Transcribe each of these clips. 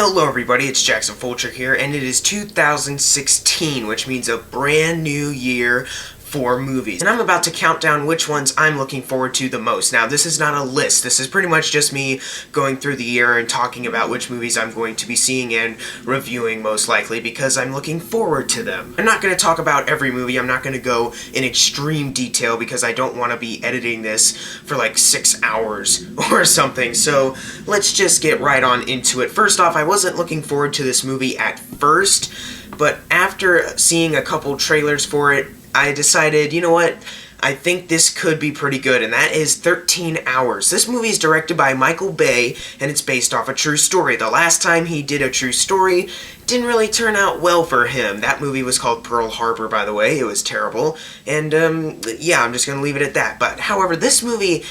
Hello everybody, it's Jackson Fulcher here, and it is 2016, which means a brand new year for movies. And I'm about to count down which ones I'm looking forward to the most. Now, this is not a list. This is pretty much just me going through the year and talking about which movies I'm going to be seeing and reviewing most likely, because I'm looking forward to them. I'm not going to talk about every movie. I'm not going to go in extreme detail because I don't want to be editing this for like 6 hours or something. So let's just get right on into it. First off, I wasn't looking forward to this movie at first, but after seeing a couple trailers for it, I decided, you know what, I think this could be pretty good, and that is 13 Hours. This movie is directed by Michael Bay, and it's based off a true story. The last time he did a true story didn't really turn out well for him. That movie was called Pearl Harbor, by the way. It was terrible, and yeah, I'm just gonna leave it at that. But however, this movie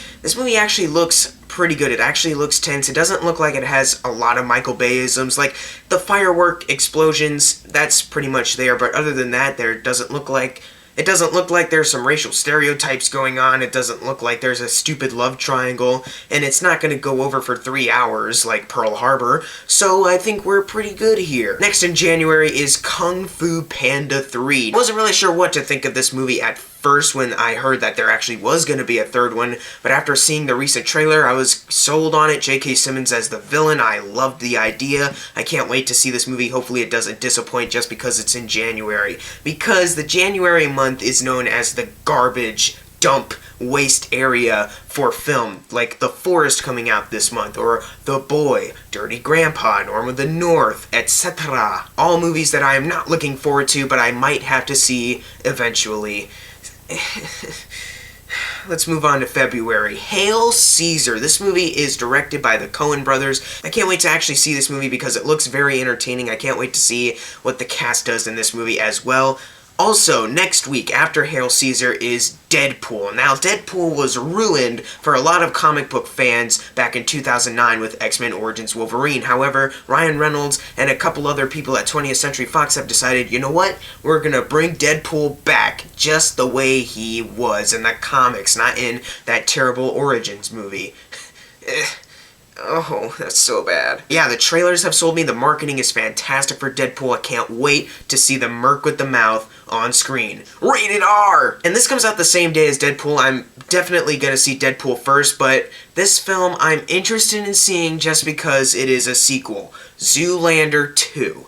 actually looks pretty good. It actually looks tense. It doesn't look like it has a lot of Michael Bay-isms. Like, the firework explosions, that's pretty much there, but other than that, it doesn't look like there's some racial stereotypes going on. It doesn't look like there's a stupid love triangle, and it's not going to go over for 3 hours like Pearl Harbor, so I think we're pretty good here. Next in January is Kung Fu Panda 3. I wasn't really sure what to think of this movie at first when I heard that there actually was going to be a third one, but after seeing the recent trailer, I was sold on it. J.K. Simmons as the villain. I loved the idea. I can't wait to see this movie. Hopefully it doesn't disappoint just because it's in January, because the January month is known as the garbage dump waste area for film, like The Forest coming out this month, or The Boy, Dirty Grandpa, Norm of the North, etc. All movies that I am not looking forward to, but I might have to see eventually. Let's move on to February. Hail Caesar. This movie is directed by the Coen brothers. I can't wait to actually see this movie because it looks very entertaining. I can't wait to see what the cast does in this movie as well. Also, next week, after Hail Caesar, is Deadpool. Now, Deadpool was ruined for a lot of comic book fans back in 2009 with X-Men Origins Wolverine. However, Ryan Reynolds and a couple other people at 20th Century Fox have decided, you know what? We're gonna bring Deadpool back just the way he was in the comics, not in that terrible Origins movie. Oh, that's so bad. Yeah, the trailers have sold me. The marketing is fantastic for Deadpool. I can't wait to see the merc with the mouth on screen. Rated R! And this comes out the same day as Deadpool. I'm definitely gonna see Deadpool first, but this film I'm interested in seeing just because it is a sequel. Zoolander 2.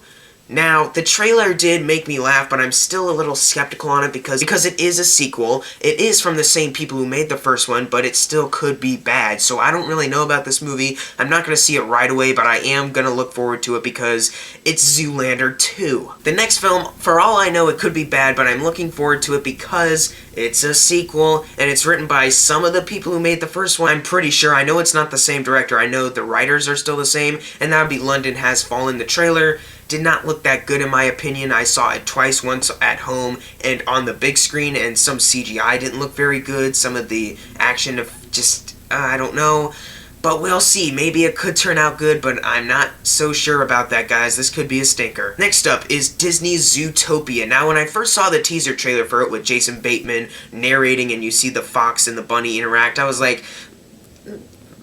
Now, the trailer did make me laugh, but I'm still a little skeptical on it because it is a sequel. It is from the same people who made the first one, but it still could be bad. So I don't really know about this movie. I'm not going to see it right away, but I am going to look forward to it because it's Zoolander 2. The next film, for all I know, it could be bad, but I'm looking forward to it because it's a sequel, and it's written by some of the people who made the first one. I'm pretty sure. I know it's not the same director. I know the writers are still the same, and that would be London Has Fallen. The trailer did not look that good in my opinion. I saw it twice, once at home and on the big screen, and some CGI didn't look very good. Some of the action of just, I don't know. But we'll see. Maybe it could turn out good, but I'm not so sure about that, guys. This could be a stinker. Next up is Disney's Zootopia. Now, when I first saw the teaser trailer for it with Jason Bateman narrating and you see the fox and the bunny interact, I was like,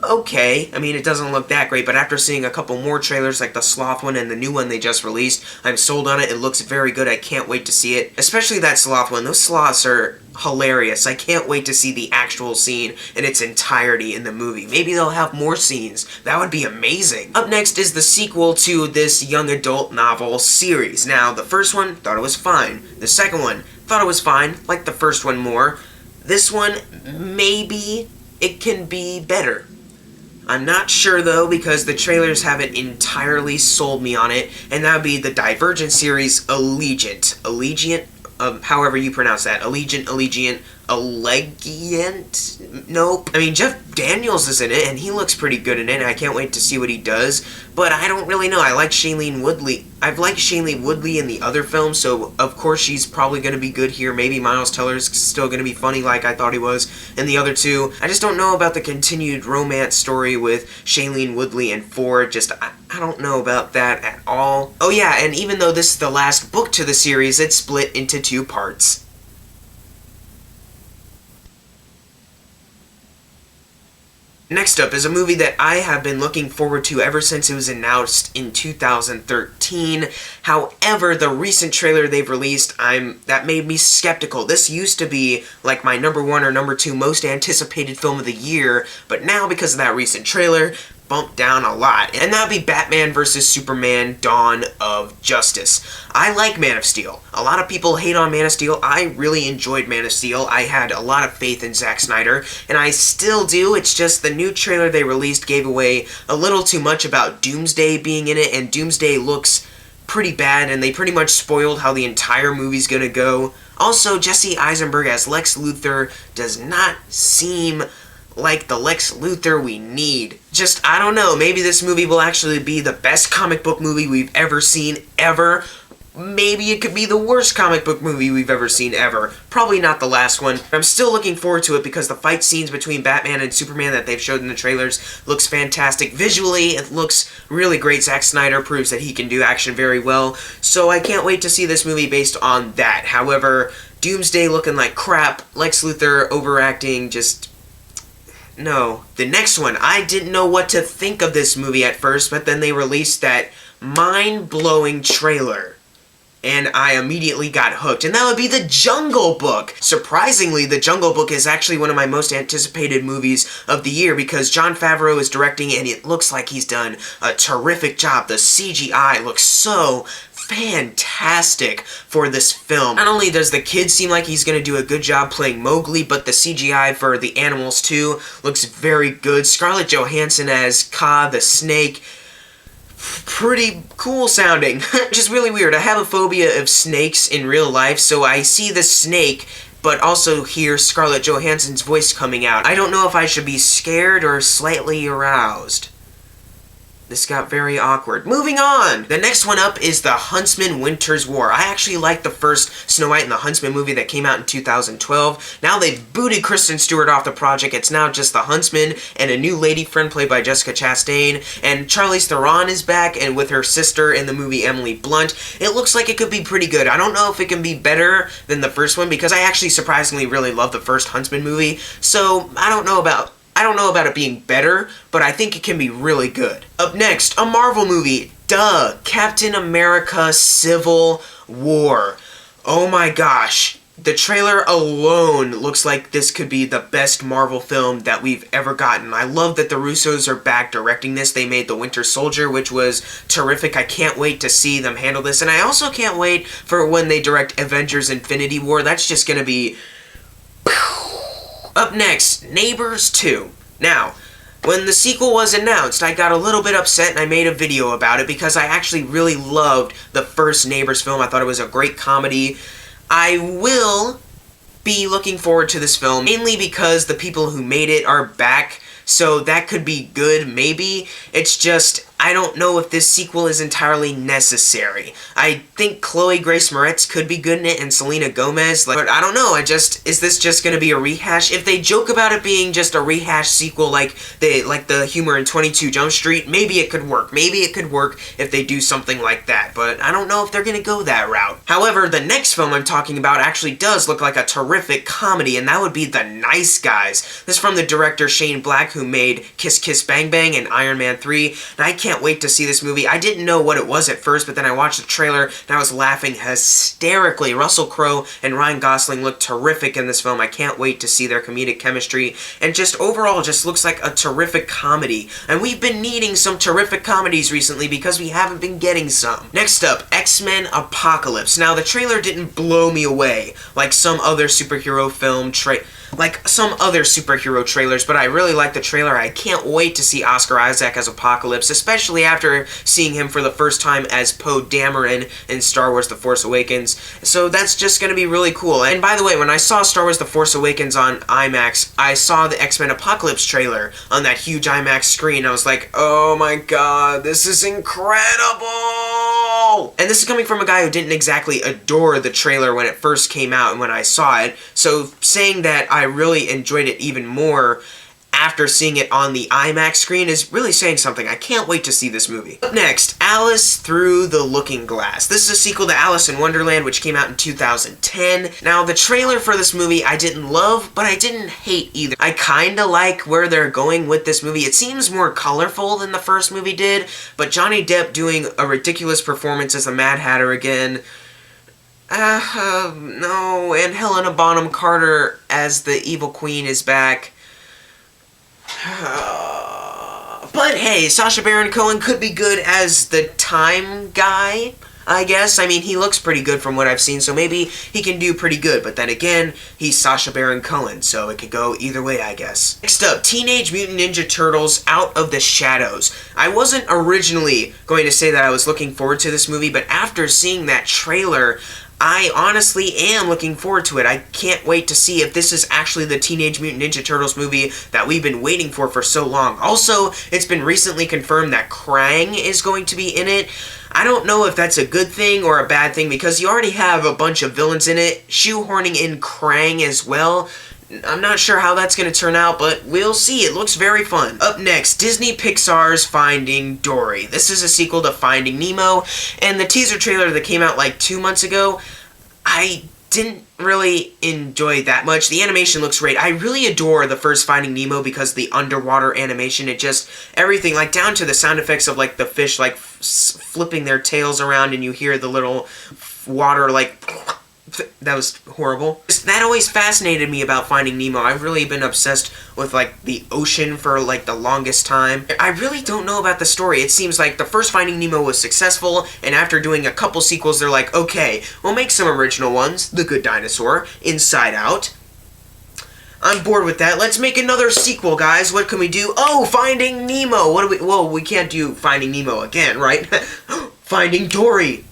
okay. I mean, it doesn't look that great, but after seeing a couple more trailers, like the sloth one and the new one they just released, I'm sold on it. It looks very good. I can't wait to see it. Especially that sloth one. Those sloths are hilarious. I can't wait to see the actual scene in its entirety in the movie. Maybe they'll have more scenes. That would be amazing. Up next is the sequel to this young adult novel series. Now, the first one, thought it was fine. The second one, thought it was fine. Liked the first one more. This one, maybe it can be better. I'm not sure, though, because the trailers haven't entirely sold me on it, and that would be the Divergent series Allegiant. Allegiant? However you pronounce that. Allegiant. Nope. I mean, Jeff Daniels is in it, and he looks pretty good in it, and I can't wait to see what he does, but I don't really know. I like Shailene Woodley. I've liked Shailene Woodley in the other films, so of course she's probably going to be good here. Maybe Miles Teller's still going to be funny like I thought he was in the other two. I just don't know about the continued romance story with Shailene Woodley and Ford. I don't know about that at all. Oh yeah, and even though this is the last book to the series, it's split into 2 parts. Next up is a movie that I have been looking forward to ever since it was announced in 2013. However, the recent trailer they've released, that made me skeptical. This used to be like my #1 or #2 most anticipated film of the year, but now because of that recent trailer, bumped down a lot. And that would be Batman vs. Superman: Dawn of Justice. I like Man of Steel. A lot of people hate on Man of Steel. I really enjoyed Man of Steel. I had a lot of faith in Zack Snyder, and I still do. It's just the new trailer they released gave away a little too much about Doomsday being in it, and Doomsday looks pretty bad, and they pretty much spoiled how the entire movie's gonna go. Also, Jesse Eisenberg as Lex Luthor does not seem like the Lex Luthor we need. Just, I don't know, maybe this movie will actually be the best comic book movie we've ever seen, ever. Maybe it could be the worst comic book movie we've ever seen, ever. Probably not the last one. I'm still looking forward to it because the fight scenes between Batman and Superman that they've showed in the trailers looks fantastic. Visually, it looks really great. Zack Snyder proves that he can do action very well, so I can't wait to see this movie based on that. However, Doomsday looking like crap, Lex Luthor overacting, just... no. The next one, I didn't know what to think of this movie at first, but then they released that mind-blowing trailer, and I immediately got hooked, and that would be The Jungle Book. Surprisingly, The Jungle Book is actually one of my most anticipated movies of the year because Jon Favreau is directing, and it looks like he's done a terrific job. The CGI looks so fantastic for this film. Not only does the kid seem like he's gonna do a good job playing Mowgli, but the CGI for the animals too looks very good. Scarlett Johansson as Kaa the snake, pretty cool sounding. Which is really weird. I have a phobia of snakes in real life, so I see the snake but also hear Scarlett Johansson's voice coming out. I don't know if I should be scared or slightly aroused. This got very awkward. Moving on! The next one up is The Huntsman: Winter's War. I actually liked the first Snow White and the Huntsman movie that came out in 2012. Now they've booted Kristen Stewart off the project. It's now just The Huntsman and a new lady friend played by Jessica Chastain. And Charlize Theron is back and with her sister in the movie Emily Blunt. It looks like it could be pretty good. I don't know if it can be better than the first one because I actually surprisingly really love the first Huntsman movie. So I don't know about it being better, but I think it can be really good. Up next, a Marvel movie. Duh! Captain America: Civil War. Oh my gosh. The trailer alone looks like this could be the best Marvel film that we've ever gotten. I love that the Russos are back directing this. They made The Winter Soldier, which was terrific. I can't wait to see them handle this. And I also can't wait for when they direct Avengers: Infinity War. That's just gonna be... Up next, Neighbors 2. Now, when the sequel was announced, I got a little bit upset and I made a video about it because I actually really loved the first Neighbors film. I thought it was a great comedy. I will be looking forward to this film, mainly because the people who made it are back, so that could be good, maybe. It's just, I don't know if this sequel is entirely necessary. I think Chloe Grace Moretz could be good in it and Selena Gomez, but I don't know, is this just gonna be a rehash? If they joke about it being just a rehash sequel like the humor in 22 Jump Street, maybe it could work. Maybe it could work if they do something like that, but I don't know if they're gonna go that route. However, the next film I'm talking about actually does look like a terrific comedy, and that would be The Nice Guys. This is from the director Shane Black, who made Kiss Kiss Bang Bang and Iron Man 3, and I can't wait to see this movie. I didn't know what it was at first, but then I watched the trailer and I was laughing hysterically. Russell Crowe and Ryan Gosling look terrific in this film. I can't wait to see their comedic chemistry, and just overall just looks like a terrific comedy. And we've been needing some terrific comedies recently because we haven't been getting some. Next up, X-Men Apocalypse. Now, the trailer didn't blow me away like some other superhero trailers, but I really like the trailer. I can't wait to see Oscar Isaac as Apocalypse, especially after seeing him for the first time as Poe Dameron in Star Wars The Force Awakens. So that's just going to be really cool. And by the way, when I saw Star Wars The Force Awakens on IMAX, I saw the X-Men Apocalypse trailer on that huge IMAX screen. I was like, oh my god, this is incredible! And this is coming from a guy who didn't exactly adore the trailer when it first came out and when I saw it, so saying that I really enjoyed it even more after seeing it on the IMAX screen is really saying something. I can't wait to see this movie. Up next, Alice Through the Looking Glass. This is a sequel to Alice in Wonderland, which came out in 2010. Now, the trailer for this movie I didn't love, but I didn't hate either. I kinda like where they're going with this movie. It seems more colorful than the first movie did, but Johnny Depp doing a ridiculous performance as the Mad Hatter again. No, and Helena Bonham Carter as the Evil Queen is back. But hey, Sacha Baron Cohen could be good as the time guy, I guess. I mean, he looks pretty good from what I've seen, so maybe he can do pretty good. But then again, he's Sacha Baron Cohen, so it could go either way, I guess. Next up, Teenage Mutant Ninja Turtles Out of the Shadows. I wasn't originally going to say that I was looking forward to this movie, but after seeing that trailer, I honestly am looking forward to it. I can't wait to see if this is actually the Teenage Mutant Ninja Turtles movie that we've been waiting for so long. Also, it's been recently confirmed that Krang is going to be in it. I don't know if that's a good thing or a bad thing because you already have a bunch of villains in it, shoehorning in Krang as well. I'm not sure how that's going to turn out, but we'll see. It looks very fun. Up next, Disney Pixar's Finding Dory. This is a sequel to Finding Nemo, and the teaser trailer that came out like 2 months ago, I didn't really enjoy that much. The animation looks great. I really adore the first Finding Nemo because the underwater animation, it just, everything, like down to the sound effects of like the fish like flipping their tails around and you hear the little water like... That was horrible. That always fascinated me about Finding Nemo. I've really been obsessed with like the ocean for like the longest time. I really don't know about the story. It seems like the first Finding Nemo was successful, and after doing a couple sequels, they're like, okay, we'll make some original ones. The Good Dinosaur, Inside Out. I'm bored with that. Let's make another sequel, guys. What can we do? Oh, Finding Nemo. What do we... Well, we can't do Finding Nemo again, right? Finding Dory.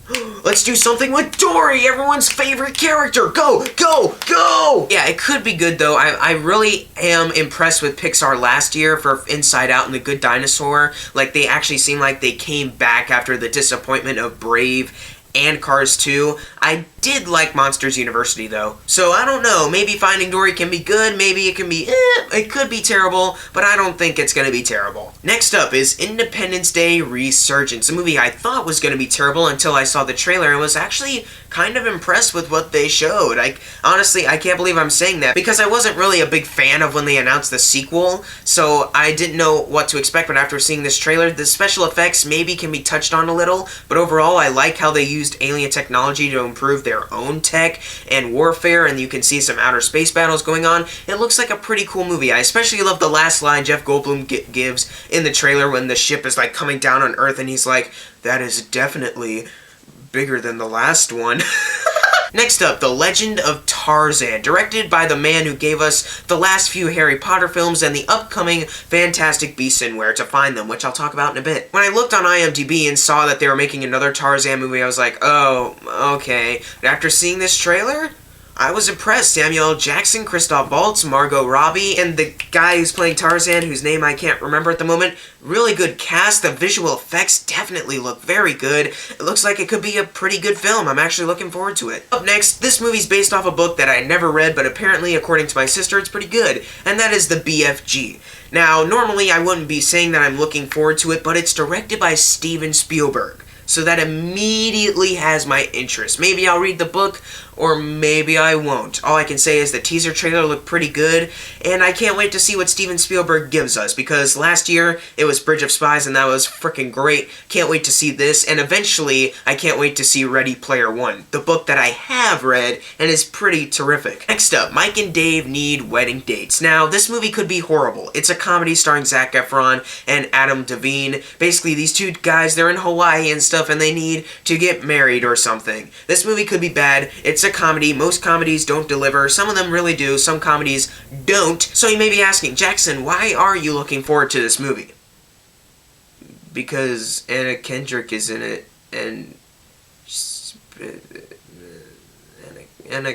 Let's do something with Dory, everyone's favorite character. Go, go, go! Yeah, it could be good, though. I really am impressed with Pixar last year for Inside Out and The Good Dinosaur. Like, they actually seem like they came back after the disappointment of Brave and Cars 2. I did like Monsters University, though. So, I don't know. Maybe Finding Dory can be good. Maybe it can be, it could be terrible. But I don't think it's going to be terrible. Next up is Independence Day Resurgence. A movie I thought was going to be terrible until I saw the trailer and was actually kind of impressed with what they showed. Honestly, I can't believe I'm saying that because I wasn't really a big fan of when they announced the sequel. So, I didn't know what to expect. But after seeing this trailer, the special effects maybe can be touched on a little. But overall, I like how they used alien technology to improve their own tech and warfare, and you can see some outer space battles going on. It looks like a pretty cool movie. I especially love the last line Jeff Goldblum gives in the trailer when the ship is like coming down on Earth, and he's like, "That is definitely bigger than the last one." Next up, The Legend of Tarzan, directed by the man who gave us the last few Harry Potter films and the upcoming Fantastic Beasts and Where to Find Them, which I'll talk about in a bit. When I looked on IMDb and saw that they were making another Tarzan movie, I was like, oh, okay. But after seeing this trailer, I was impressed. Samuel L. Jackson, Christoph Waltz, Margot Robbie, and the guy who's playing Tarzan, whose name I can't remember at the moment. Really good cast. The visual effects definitely look very good. It looks like it could be a pretty good film. I'm actually looking forward to it. Up next, this movie's based off a book that I never read, but apparently, according to my sister, it's pretty good. And that is the BFG. Now, normally I wouldn't be saying that I'm looking forward to it, but it's directed by Steven Spielberg. So that immediately has my interest. Maybe I'll read the book, or maybe I won't. All I can say is the teaser trailer looked pretty good, and I can't wait to see what Steven Spielberg gives us, because last year it was Bridge of Spies, and that was freaking great. Can't wait to see this, and eventually I can't wait to see Ready Player One, the book that I have read, and is pretty terrific. Next up, Mike and Dave Need Wedding Dates. Now, this movie could be horrible. It's a comedy starring Zac Efron and Adam Devine. Basically, these two guys, they're in Hawaii and stuff, and they need to get married or something. This movie could be bad. It's a comedy. Most comedies don't deliver. Some of them really do. Some comedies don't. So you may be asking, Jackson, why are you looking forward to this movie? Because Anna Kendrick is in it, and Anna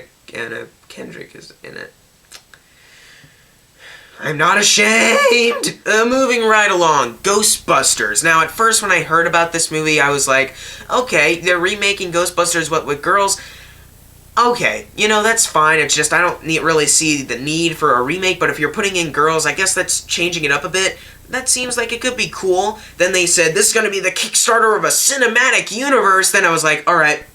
Kendrick is in it. I'm not ashamed! Moving right along, Ghostbusters. Now, at first when I heard about this movie, I was like, okay, they're remaking Ghostbusters, what, with girls? Okay, you know, that's fine. It's just I don't really see the need for a remake, but if you're putting in girls, I guess that's changing it up a bit. That seems like it could be cool. Then they said, this is going to be the Kickstarter of a cinematic universe. Then I was like, alright,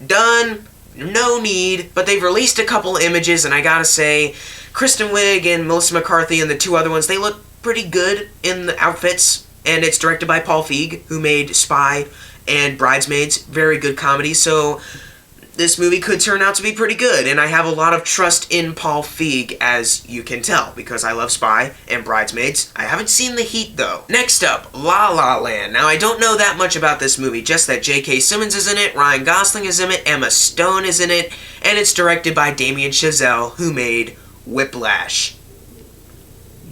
done. No need. But they've released a couple images, and I gotta say, Kristen Wiig and Melissa McCarthy and the two other ones, they look pretty good in the outfits. And it's directed by Paul Feig, who made Spy and Bridesmaids. Very good comedy, so this movie could turn out to be pretty good, and I have a lot of trust in Paul Feig, as you can tell, because I love Spy and Bridesmaids. I haven't seen The Heat, though. Next up, La La Land. Now, I don't know that much about this movie, just that J.K. Simmons is in it, Ryan Gosling is in it, Emma Stone is in it, and it's directed by Damien Chazelle, who made Whiplash.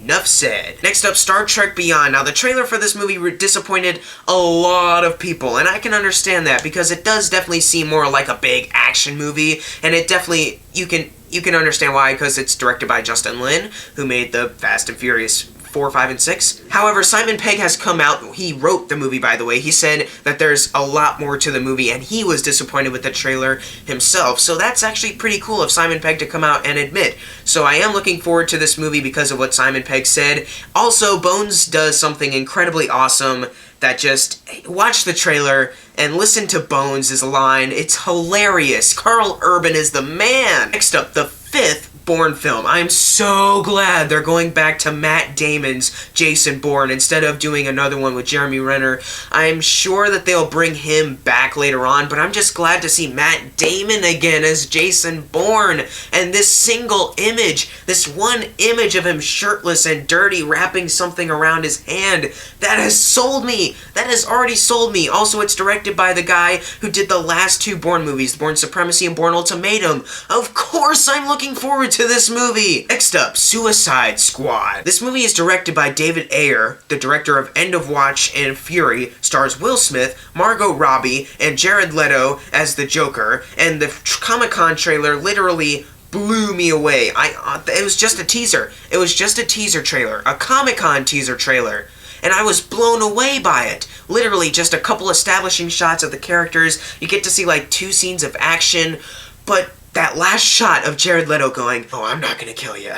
Enough said. Next up, Star Trek Beyond. Now, the trailer for this movie disappointed a lot of people, and I can understand that because it does definitely seem more like a big action movie, and it definitely, you can understand why, because it's directed by Justin Lin, who made the Fast and Furious 4, 5, and 6. However, Simon Pegg has come out, he wrote the movie, by the way. He said that there's a lot more to the movie, and he was disappointed with the trailer himself. So that's actually pretty cool of Simon Pegg to come out and admit. So I am looking forward to this movie because of what Simon Pegg said. Also, Bones does something incredibly awesome that just, watch the trailer and listen to Bones' line. It's hilarious. Carl Urban is the man. Next up, the 5th Bourne film. I'm so glad they're going back to Matt Damon's Jason Bourne instead of doing another one with Jeremy Renner. I'm sure that they'll bring him back later on, but I'm just glad to see Matt Damon again as Jason Bourne. And this single image, this one image of him shirtless and dirty wrapping something around his hand, that has sold me. That has already sold me. Also, it's directed by the guy who did the last 2 Bourne movies, Bourne Supremacy and Bourne Ultimatum. Of course I'm looking forward to this movie. Next up, Suicide Squad. This movie is directed by David Ayer, the director of End of Watch and Fury, stars Will Smith, Margot Robbie, and Jared Leto as the Joker, and the Comic-Con trailer literally blew me away. It was just a teaser. It was just a teaser trailer, a Comic-Con teaser trailer. And I was blown away by it. Literally, just a couple establishing shots of the characters. You get to see like 2 scenes of action, but that last shot of Jared Leto going, "Oh, I'm not gonna kill you.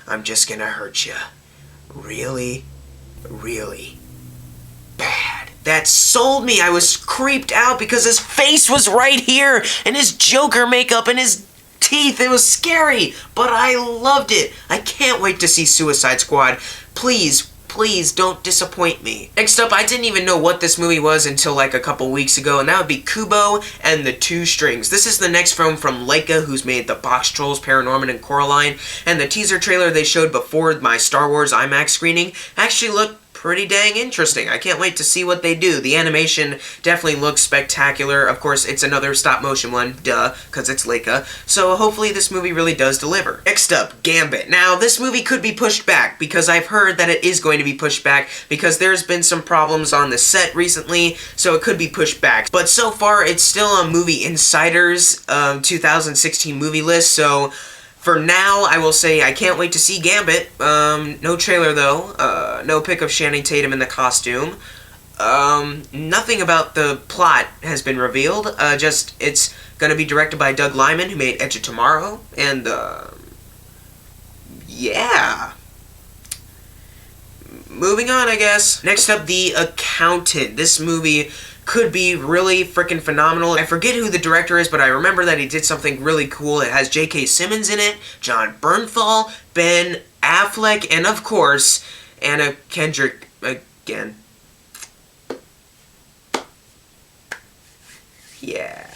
I'm just gonna hurt you." Really, really bad. That sold me. I was creeped out because his face was right here, and his Joker makeup and his teeth. It was scary, but I loved it. I can't wait to see Suicide Squad. Please don't disappoint me. Next up, I didn't even know what this movie was until like a couple weeks ago, and that would be Kubo and the Two Strings. This is the next film from Leica, who's made the Box Trolls, Paranorman, and Coraline, and the teaser trailer they showed before my Star Wars IMAX screening actually looked pretty dang interesting. I can't wait to see what they do. The animation definitely looks spectacular. Of course, it's another stop-motion one, duh, because it's Leica. So hopefully this movie really does deliver. Next up, Gambit. Now, this movie could be pushed back, because I've heard that it is going to be pushed back, because there's been some problems on the set recently, so it could be pushed back. But so far, it's still on Movie Insider's 2016 movie list, so for now, I will say I can't wait to see Gambit. No trailer, though. No pic of Channing Tatum in the costume. Nothing about the plot has been revealed. Just, it's gonna be directed by Doug Liman, who made Edge of Tomorrow. And, yeah. Moving on, I guess. Next up, The Accountant. This movie could be really freaking phenomenal. I forget who the director is, but I remember that he did something really cool. It has J.K. Simmons in it, John Bernthal, Ben Affleck, and of course, Anna Kendrick again. Yeah.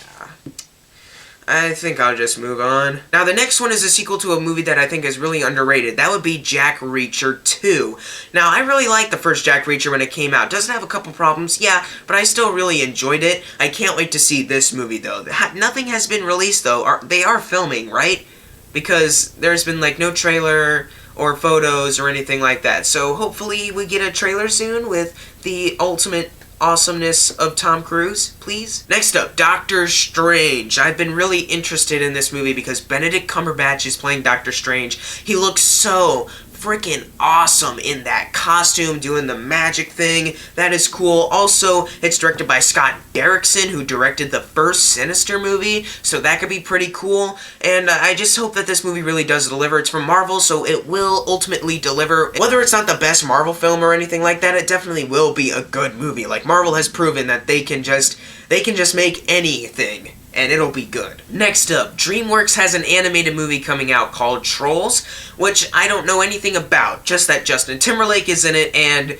I think I'll just move on. Now, the next one is a sequel to a movie that I think is really underrated. That would be Jack Reacher 2. Now, I really liked the first Jack Reacher when it came out. Doesn't have a couple problems, yeah, but I still really enjoyed it. I can't wait to see this movie, though. Nothing has been released, though. They are filming, right? Because there's been, like, no trailer or photos or anything like that. So, hopefully, we get a trailer soon with the ultimate awesomeness of Tom Cruise, please. Next up, Doctor Strange. I've been really interested in this movie because Benedict Cumberbatch is playing Doctor Strange. He looks so freaking awesome in that costume, doing the magic thing. That is cool. Also, it's directed by Scott Derrickson, who directed the first Sinister movie, so that could be pretty cool. And I just hope that this movie really does deliver. It's from Marvel, so it will ultimately deliver. Whether it's not the best Marvel film or anything like that, it definitely will be a good movie. Like, Marvel has proven that they can just make anything, and it'll be good. Next up, DreamWorks has an animated movie coming out called Trolls, which I don't know anything about, just that Justin Timberlake is in it, and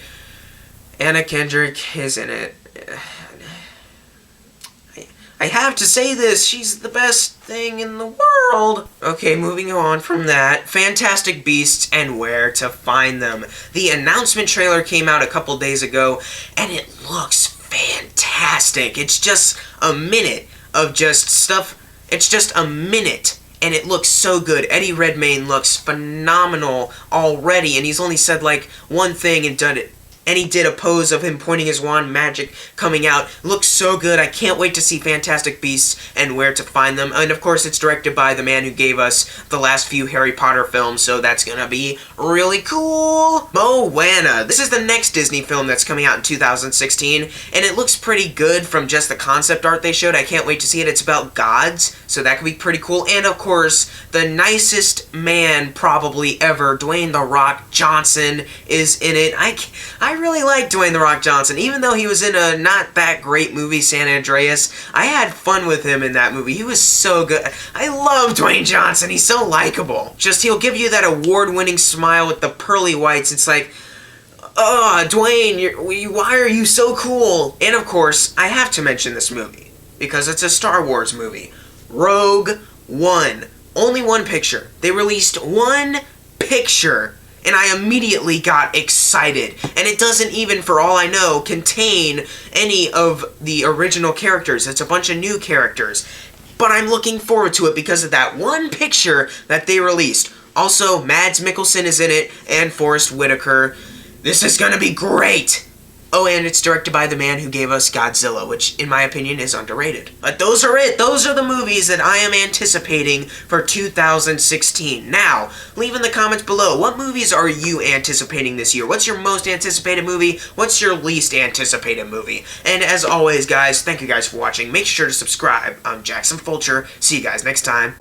Anna Kendrick is in it. I have to say this, she's the best thing in the world. Okay, moving on from that, Fantastic Beasts and Where to Find Them. The announcement trailer came out a couple days ago, and it looks fantastic. It's just a minute of just stuff. It's just a minute, and it looks so good. Eddie Redmayne looks phenomenal already, and he's only said like one thing and done it. And he did a pose of him pointing his wand, magic coming out. Looks so good. I can't wait to see Fantastic Beasts and Where to Find Them. And of course, it's directed by the man who gave us the last few Harry Potter films, so that's gonna be really cool. Moana. This is the next Disney film that's coming out in 2016, and it looks pretty good from just the concept art they showed. I can't wait to see it. It's about gods, so that could be pretty cool. And of course, the nicest man probably ever, Dwayne "The Rock" Johnson, is in it. I really like Dwayne "The Rock" Johnson. Even though he was in a not that great movie, San Andreas, I had fun with him in that movie. He was so good. I love Dwayne Johnson. He's so likable. Just, he'll give you that award-winning smile with the pearly whites. It's like, oh, Dwayne, why are you so cool? And of course, I have to mention this movie, because it's a Star Wars movie. Rogue One. Only one picture. They released one picture, and I immediately got excited. And it doesn't even, for all I know, contain any of the original characters. It's a bunch of new characters. But I'm looking forward to it because of that one picture that they released. Also, Mads Mikkelsen is in it, and Forrest Whitaker. This is gonna be great! Oh, and it's directed by the man who gave us Godzilla, which, in my opinion, is underrated. But those are it. Those are the movies that I am anticipating for 2016. Now, leave in the comments below, what movies are you anticipating this year? What's your most anticipated movie? What's your least anticipated movie? And as always, guys, thank you guys for watching. Make sure to subscribe. I'm Jackson Fulcher. See you guys next time.